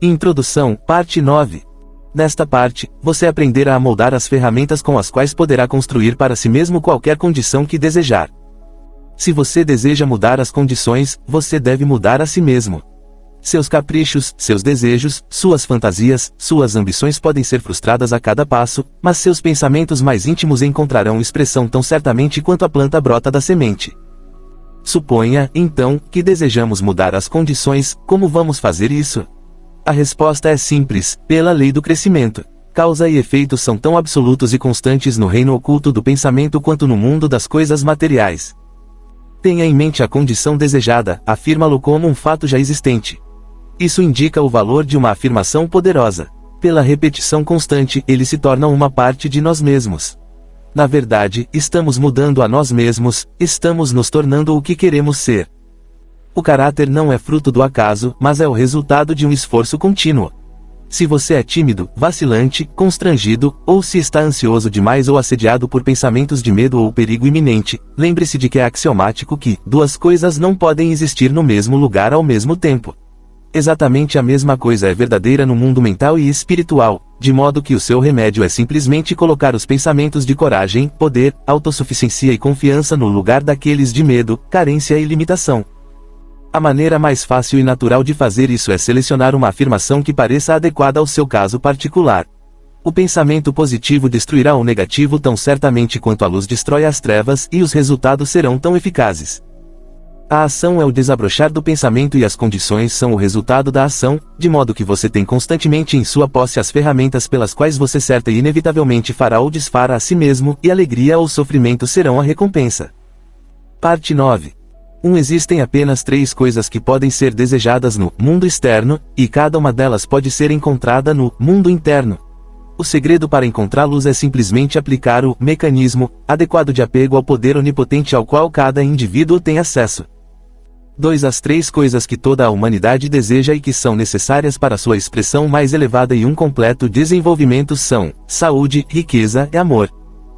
Introdução, parte 9. Nesta parte, você aprenderá a moldar as ferramentas com as quais poderá construir para si mesmo qualquer condição que desejar. Se você deseja mudar as condições, você deve mudar a si mesmo. Seus caprichos, seus desejos, suas fantasias, suas ambições podem ser frustradas a cada passo, mas seus pensamentos mais íntimos encontrarão expressão tão certamente quanto a planta brota da semente. Suponha, então, que desejamos mudar as condições. Como vamos fazer isso? A resposta é simples: pela lei do crescimento. Causa e efeito são tão absolutos e constantes no reino oculto do pensamento quanto no mundo das coisas materiais. Tenha em mente a condição desejada, afirma-lo como um fato já existente. Isso indica o valor de uma afirmação poderosa. Pela repetição constante, ele se torna uma parte de nós mesmos. Na verdade, estamos mudando a nós mesmos, estamos nos tornando o que queremos ser. O caráter não é fruto do acaso, mas é o resultado de um esforço contínuo. Se você é tímido, vacilante, constrangido, ou se está ansioso demais ou assediado por pensamentos de medo ou perigo iminente, lembre-se de que é axiomático que duas coisas não podem existir no mesmo lugar ao mesmo tempo. Exatamente a mesma coisa é verdadeira no mundo mental e espiritual, de modo que o seu remédio é simplesmente colocar os pensamentos de coragem, poder, autossuficiência e confiança no lugar daqueles de medo, carência e limitação. A maneira mais fácil e natural de fazer isso é selecionar uma afirmação que pareça adequada ao seu caso particular. O pensamento positivo destruirá o negativo tão certamente quanto a luz destrói as trevas, e os resultados serão tão eficazes. A ação é o desabrochar do pensamento e as condições são o resultado da ação, de modo que você tem constantemente em sua posse as ferramentas pelas quais você certa e inevitavelmente fará ou desfará a si mesmo, e alegria ou sofrimento serão a recompensa. Parte 9. Existem apenas 3 coisas que podem ser desejadas no mundo externo, e cada uma delas pode ser encontrada no mundo interno. O segredo para encontrá-los é simplesmente aplicar o mecanismo adequado de apego ao poder onipotente ao qual cada indivíduo tem acesso. 2. As 3 coisas que toda a humanidade deseja e que são necessárias para sua expressão mais elevada e um completo desenvolvimento são saúde, riqueza e amor.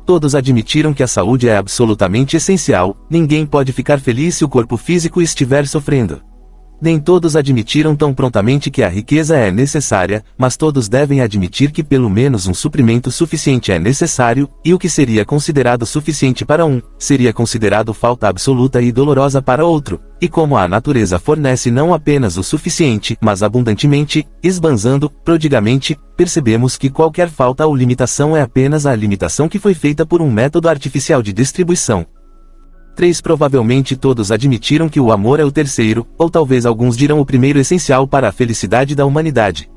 Todos admitiram que a saúde é absolutamente essencial. Ninguém pode ficar feliz se o corpo físico estiver sofrendo. Nem todos admitiram tão prontamente que a riqueza é necessária, mas todos devem admitir que pelo menos um suprimento suficiente é necessário, e o que seria considerado suficiente para um, seria considerado falta absoluta e dolorosa para outro. E como a natureza fornece não apenas o suficiente, mas abundantemente, esbanzando, prodigamente, percebemos que qualquer falta ou limitação é apenas a limitação que foi feita por um método artificial de distribuição. 3. Provavelmente todos admitiram que o amor é o terceiro, ou talvez alguns dirão o primeiro essencial para a felicidade da humanidade.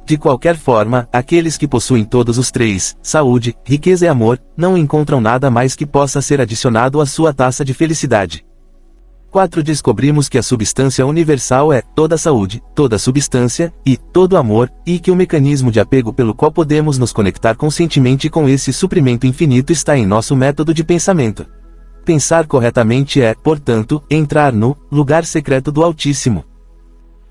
De qualquer forma, aqueles que possuem todos os 3, saúde, riqueza e amor, não encontram nada mais que possa ser adicionado à sua taça de felicidade. 4. Descobrimos que a substância universal é toda saúde, toda substância, e todo amor, e que o mecanismo de apego pelo qual podemos nos conectar conscientemente com esse suprimento infinito está em nosso método de pensamento. Pensar corretamente é, portanto, entrar no lugar secreto do Altíssimo.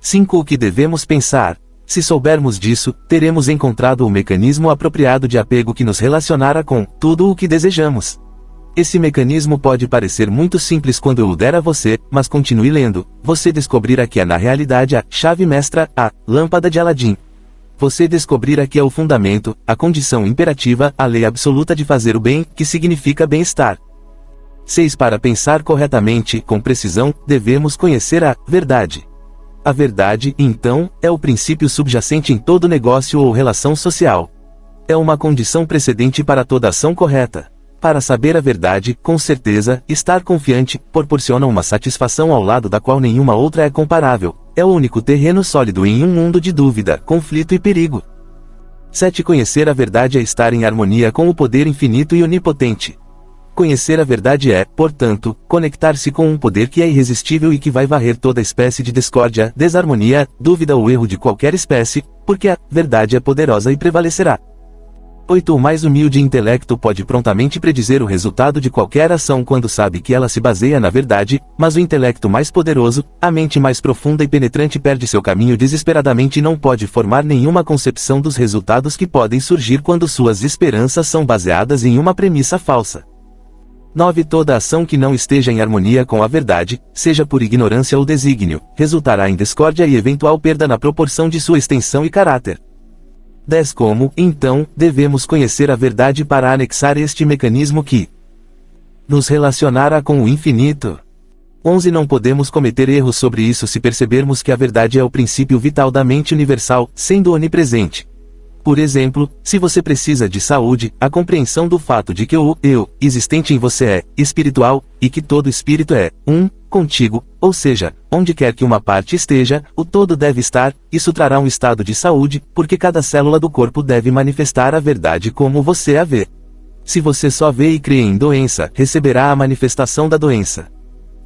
5. O que devemos pensar? Se soubermos disso, teremos encontrado o mecanismo apropriado de apego que nos relacionará com tudo o que desejamos. Esse mecanismo pode parecer muito simples quando eu o der a você, mas continue lendo. Você descobrirá que é na realidade a chave mestra, a lâmpada de Aladim. Você descobrirá que é o fundamento, a condição imperativa, a lei absoluta de fazer o bem, que significa bem-estar. 6. Para pensar corretamente, com precisão, devemos conhecer a verdade. A verdade, então, é o princípio subjacente em todo negócio ou relação social. É uma condição precedente para toda ação correta. Para saber a verdade, com certeza, estar confiante, proporciona uma satisfação ao lado da qual nenhuma outra é comparável. É o único terreno sólido em um mundo de dúvida, conflito e perigo. 7. Conhecer a verdade é estar em harmonia com o poder infinito e onipotente. Conhecer a verdade é, portanto, conectar-se com um poder que é irresistível e que vai varrer toda espécie de discórdia, desarmonia, dúvida ou erro de qualquer espécie, porque a verdade é poderosa e prevalecerá. 8. O mais humilde intelecto pode prontamente predizer o resultado de qualquer ação quando sabe que ela se baseia na verdade, mas o intelecto mais poderoso, a mente mais profunda e penetrante perde seu caminho desesperadamente e não pode formar nenhuma concepção dos resultados que podem surgir quando suas esperanças são baseadas em uma premissa falsa. 9. Toda ação que não esteja em harmonia com a verdade, seja por ignorância ou desígnio, resultará em discórdia e eventual perda na proporção de sua extensão e caráter. 10. Como, então, devemos conhecer a verdade para anexar este mecanismo que nos relacionará com o infinito? 11. Não podemos cometer erros sobre isso se percebermos que a verdade é o princípio vital da mente universal, sendo onipresente. Por exemplo, se você precisa de saúde, a compreensão do fato de que o eu, existente em você é espiritual, e que todo espírito é contigo, ou seja, onde quer que uma parte esteja, o todo deve estar, isso trará um estado de saúde, porque cada célula do corpo deve manifestar a verdade como você a vê. Se você só vê e crê em doença, receberá a manifestação da doença.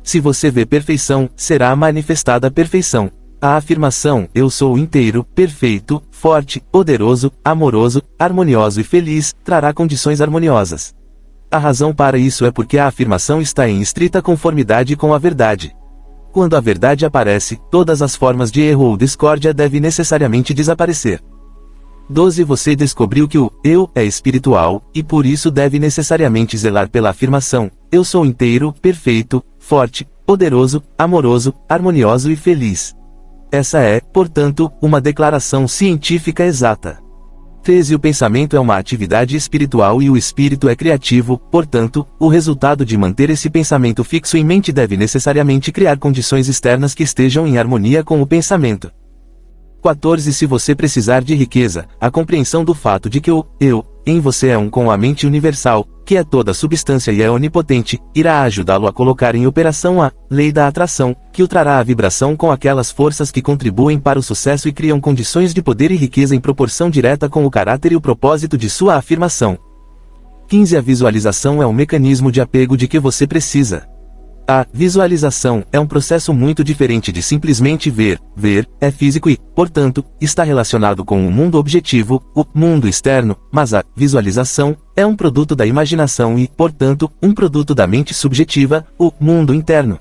Se você vê perfeição, será manifestada a perfeição. A afirmação, eu sou inteiro, perfeito, forte, poderoso, amoroso, harmonioso e feliz, trará condições harmoniosas. A razão para isso é porque a afirmação está em estrita conformidade com a verdade. Quando a verdade aparece, todas as formas de erro ou discórdia devem necessariamente desaparecer. 12. Você descobriu que o eu é espiritual, e por isso deve necessariamente zelar pela afirmação, eu sou inteiro, perfeito, forte, poderoso, amoroso, harmonioso e feliz. Essa é, portanto, uma declaração científica exata. 13. O pensamento é uma atividade espiritual e o espírito é criativo, portanto, o resultado de manter esse pensamento fixo em mente deve necessariamente criar condições externas que estejam em harmonia com o pensamento. 14. Se você precisar de riqueza, a compreensão do fato de que o eu em você é com a mente universal, que é toda substância e é onipotente, irá ajudá-lo a colocar em operação a lei da atração, que o trará a vibração com aquelas forças que contribuem para o sucesso e criam condições de poder e riqueza em proporção direta com o caráter e o propósito de sua afirmação. 15. A visualização é um mecanismo de apego de que você precisa. A visualização é um processo muito diferente de simplesmente ver. Ver é físico e, portanto, está relacionado com o mundo objetivo, o mundo externo, mas a visualização é um produto da imaginação e, portanto, um produto da mente subjetiva, o mundo interno.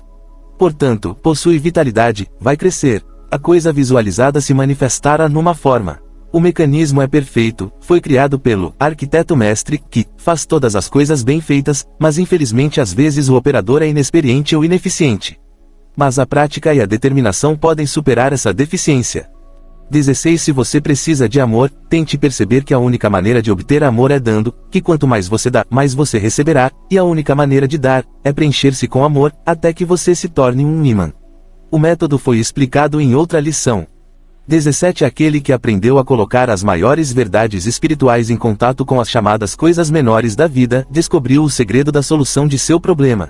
Portanto, possui vitalidade, vai crescer. A coisa visualizada se manifestará numa forma. O mecanismo é perfeito, foi criado pelo arquiteto mestre, que faz todas as coisas bem feitas, mas infelizmente às vezes o operador é inexperiente ou ineficiente. Mas a prática e a determinação podem superar essa deficiência. 16. Se você precisa de amor, tente perceber que a única maneira de obter amor é dando, que quanto mais você dá, mais você receberá, e a única maneira de dar é preencher-se com amor, até que você se torne um ímã. O método foi explicado em outra lição. 17. Aquele que aprendeu a colocar as maiores verdades espirituais em contato com as chamadas coisas menores da vida, descobriu o segredo da solução de seu problema.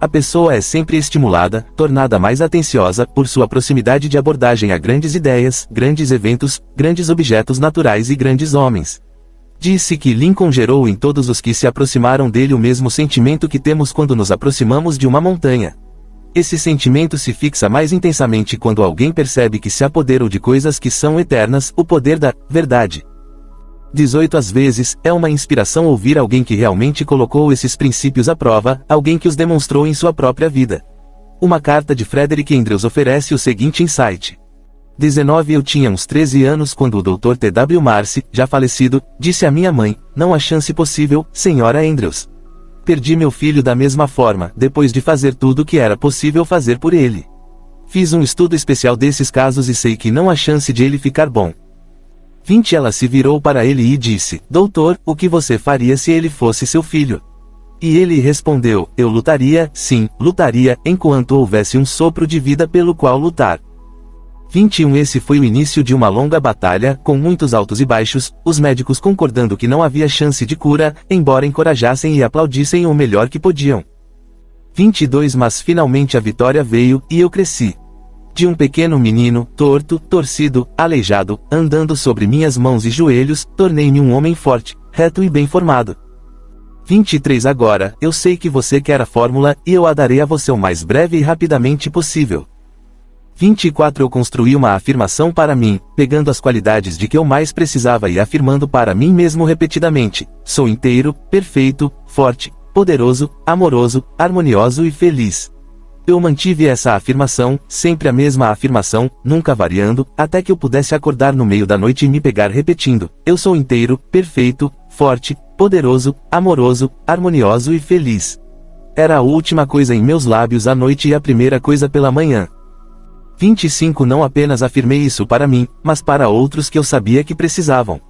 A pessoa é sempre estimulada, tornada mais atenciosa, por sua proximidade de abordagem a grandes ideias, grandes eventos, grandes objetos naturais e grandes homens. Disse que Lincoln gerou em todos os que se aproximaram dele o mesmo sentimento que temos quando nos aproximamos de uma montanha. Esse sentimento se fixa mais intensamente quando alguém percebe que se apoderou de coisas que são eternas, o poder da verdade. 18. Às vezes, é uma inspiração ouvir alguém que realmente colocou esses princípios à prova, alguém que os demonstrou em sua própria vida. Uma carta de Frederick Andrews oferece o seguinte insight. 19. Eu tinha uns 13 anos quando o Dr. T.W. Marcy, já falecido, disse à minha mãe, não há chance possível, Sra. Andrews. Perdi meu filho da mesma forma, depois de fazer tudo o que era possível fazer por ele. Fiz um estudo especial desses casos e sei que não há chance de ele ficar bom. 20. Ela se virou para ele e disse, doutor, o que você faria se ele fosse seu filho? E ele respondeu, eu lutaria, sim, lutaria, enquanto houvesse um sopro de vida pelo qual lutar. 21. Esse foi o início de uma longa batalha, com muitos altos e baixos, os médicos concordando que não havia chance de cura, embora encorajassem e aplaudissem o melhor que podiam. 22. Mas finalmente a vitória veio, e eu cresci. De um pequeno menino, torto, torcido, aleijado, andando sobre minhas mãos e joelhos, tornei-me um homem forte, reto e bem formado. 23. Agora, eu sei que você quer a fórmula, e eu a darei a você o mais breve e rapidamente possível. 24. Eu construí uma afirmação para mim, pegando as qualidades de que eu mais precisava e afirmando para mim mesmo repetidamente, sou inteiro, perfeito, forte, poderoso, amoroso, harmonioso e feliz. Eu mantive essa afirmação, sempre a mesma afirmação, nunca variando, até que eu pudesse acordar no meio da noite e me pegar repetindo, eu sou inteiro, perfeito, forte, poderoso, amoroso, harmonioso e feliz. Era a última coisa em meus lábios à noite e a primeira coisa pela manhã. 25 Não apenas afirmei isso para mim, mas para outros que eu sabia que precisavam.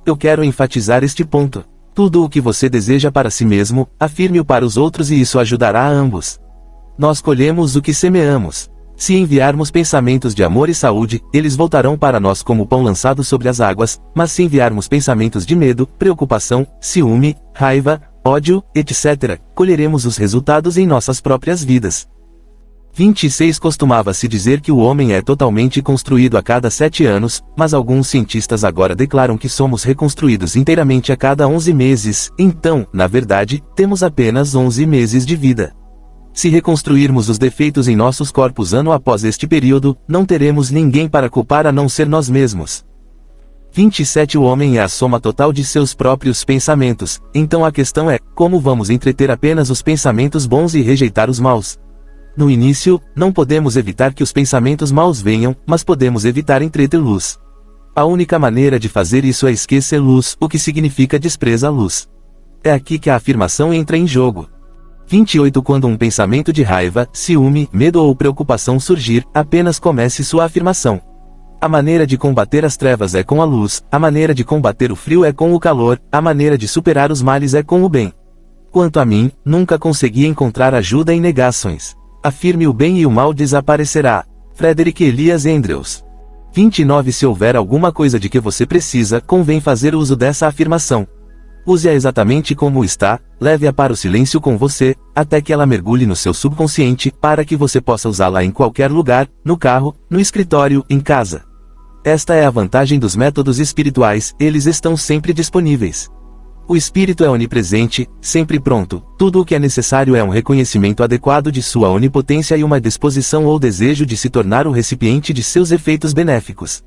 Eu quero enfatizar este ponto. Tudo o que você deseja para si mesmo, afirme-o para os outros e isso ajudará a ambos. Nós colhemos o que semeamos. Se enviarmos pensamentos de amor e saúde, eles voltarão para nós como pão lançado sobre as águas, mas se enviarmos pensamentos de medo, preocupação, ciúme, raiva, ódio, etc., colheremos os resultados em nossas próprias vidas. 26 Costumava-se dizer que o homem é totalmente construído a cada 7 anos, mas alguns cientistas agora declaram que somos reconstruídos inteiramente a cada 11 meses, então, na verdade, temos apenas 11 meses de vida. Se reconstruirmos os defeitos em nossos corpos ano após este período, não teremos ninguém para culpar a não ser nós mesmos. 27 O homem é a soma total de seus próprios pensamentos, então a questão é, como vamos entreter apenas os pensamentos bons e rejeitar os maus? No início, não podemos evitar que os pensamentos maus venham, mas podemos evitar entretê-los. A única maneira de fazer isso é esquecê-los, o que significa despreza-los. É aqui que a afirmação entra em jogo. 28 Quando um pensamento de raiva, ciúme, medo ou preocupação surgir, apenas comece sua afirmação. A maneira de combater as trevas é com a luz, a maneira de combater o frio é com o calor, a maneira de superar os males é com o bem. Quanto a mim, nunca consegui encontrar ajuda em negações. Afirme o bem e o mal desaparecerá. Frederick Elias Andrews. 29 Se houver alguma coisa de que você precisa, convém fazer uso dessa afirmação. Use-a exatamente como está, leve-a para o silêncio com você, até que ela mergulhe no seu subconsciente, para que você possa usá-la em qualquer lugar, no carro, no escritório, em casa. Esta é a vantagem dos métodos espirituais, eles estão sempre disponíveis. O espírito é onipresente, sempre pronto, tudo o que é necessário é um reconhecimento adequado de sua onipotência e uma disposição ou desejo de se tornar o recipiente de seus efeitos benéficos.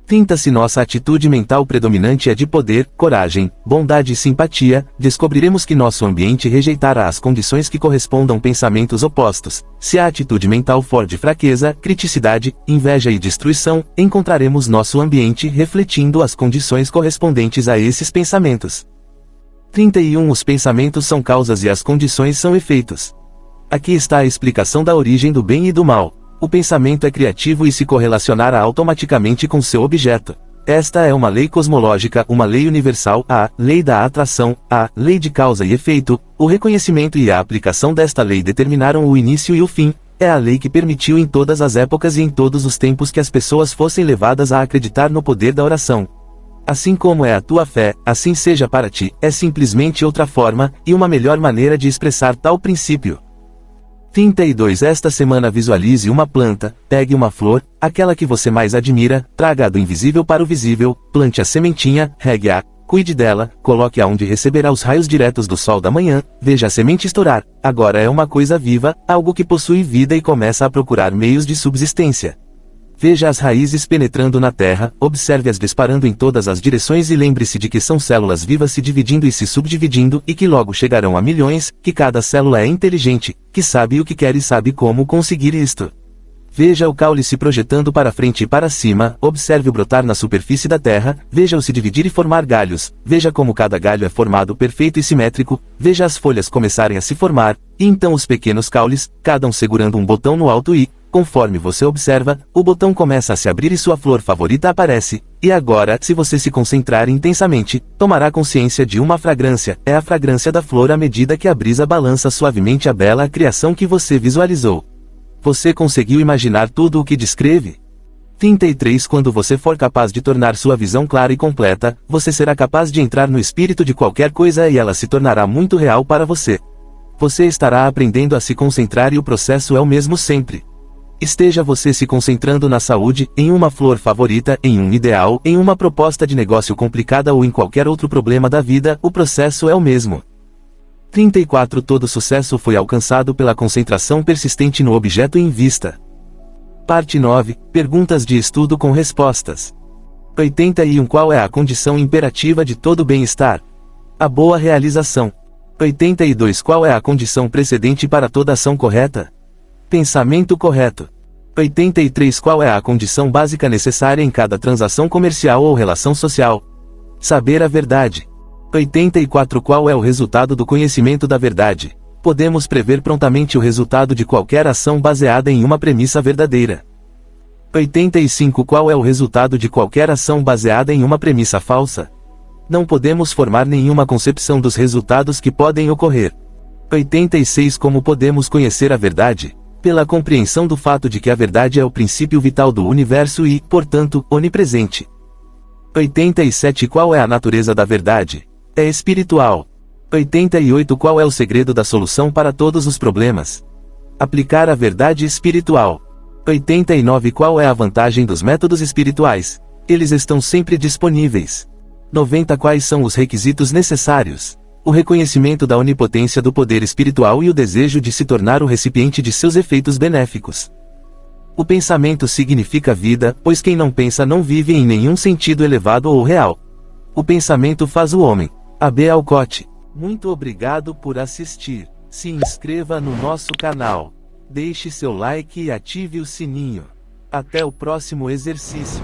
30 Se nossa atitude mental predominante é de poder, coragem, bondade e simpatia, descobriremos que nosso ambiente rejeitará as condições que correspondam pensamentos opostos. Se a atitude mental for de fraqueza, criticidade, inveja e destruição, encontraremos nosso ambiente refletindo as condições correspondentes a esses pensamentos. 31 Os pensamentos são causas e as condições são efeitos. Aqui está a explicação da origem do bem e do mal. O pensamento é criativo e se correlacionará automaticamente com seu objeto. Esta é uma lei cosmológica, uma lei universal, a lei da atração, a lei de causa e efeito. O reconhecimento e a aplicação desta lei determinaram o início e o fim. É a lei que permitiu em todas as épocas e em todos os tempos que as pessoas fossem levadas a acreditar no poder da oração. Assim como é a tua fé, assim seja para ti, é simplesmente outra forma, e uma melhor maneira de expressar tal princípio. 32 Esta semana visualize uma planta, pegue uma flor, aquela que você mais admira, traga-a do invisível para o visível, plante a sementinha, regue-a, cuide dela, coloque-a onde receberá os raios diretos do sol da manhã, veja a semente estourar, agora é uma coisa viva, algo que possui vida e começa a procurar meios de subsistência. Veja as raízes penetrando na terra, observe-as disparando em todas as direções e lembre-se de que são células vivas se dividindo e se subdividindo e que logo chegarão a milhões, que cada célula é inteligente, que sabe o que quer e sabe como conseguir isto. Veja o caule se projetando para frente e para cima, observe-o brotar na superfície da terra, veja-o se dividir e formar galhos, veja como cada galho é formado perfeito e simétrico, veja as folhas começarem a se formar, e então os pequenos caules, cada um segurando um botão no alto e, conforme você observa, o botão começa a se abrir e sua flor favorita aparece, e agora, se você se concentrar intensamente, tomará consciência de uma fragrância, é a fragrância da flor à medida que a brisa balança suavemente a bela criação que você visualizou. Você conseguiu imaginar tudo o que descreve? 33 Quando você for capaz de tornar sua visão clara e completa, você será capaz de entrar no espírito de qualquer coisa e ela se tornará muito real para você. Você estará aprendendo a se concentrar e o processo é o mesmo sempre. Esteja você se concentrando na saúde, em uma flor favorita, em um ideal, em uma proposta de negócio complicada ou em qualquer outro problema da vida, o processo é o mesmo. 34 Todo sucesso foi alcançado pela concentração persistente no objeto em vista. Parte 9. Perguntas de estudo com respostas. 81 Qual é a condição imperativa de todo bem-estar? A boa realização. 82 Qual é a condição precedente para toda ação correta? Pensamento correto. 83 Qual é a condição básica necessária em cada transação comercial ou relação social? Saber a verdade. 84 Qual é o resultado do conhecimento da verdade? Podemos prever prontamente o resultado de qualquer ação baseada em uma premissa verdadeira. 85. Qual é o resultado de qualquer ação baseada em uma premissa falsa? Não podemos formar nenhuma concepção dos resultados que podem ocorrer. 86. Como podemos conhecer a verdade? Pela compreensão do fato de que a verdade é o princípio vital do universo e, portanto, onipresente. 87. Qual é a natureza da verdade? É espiritual. 88. Qual é o segredo da solução para todos os problemas? Aplicar a verdade espiritual. 89. Qual é a vantagem dos métodos espirituais? Eles estão sempre disponíveis. 90. Quais são os requisitos necessários? O reconhecimento da onipotência do poder espiritual e o desejo de se tornar o recipiente de seus efeitos benéficos. O pensamento significa vida, pois quem não pensa não vive em nenhum sentido elevado ou real. O pensamento faz o homem. A.B. Alcott. Muito obrigado por assistir. Se inscreva no nosso canal. Deixe seu like e ative o sininho. Até o próximo exercício.